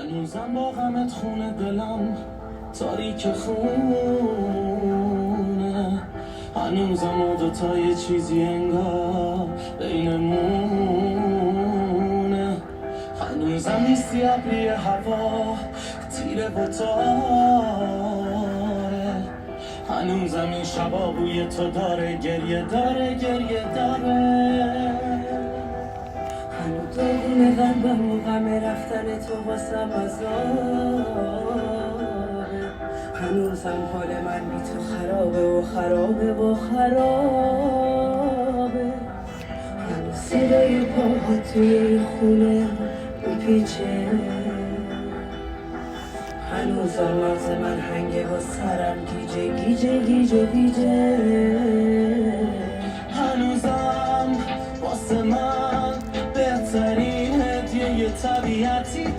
هنوزم با غمت خونه دلم تاریک خونه، هنوزم ما دوتا یه چیزی انگار بینمونه، هنوزم نیستی ابری هوا تیره و تاره، هنوزم این شبا بوی تو داره گریه داره هنوز داغون قلبم و غم رفتن تو واسم عذابه، هنوزم حال من بی تو خرابه و خرابه، هنوز صدای پاها توی این خونه میپیچه، هنوزم مغز من هنگه با سرم گیجه هنوزم واسه من بهترین هدیه طبیعتی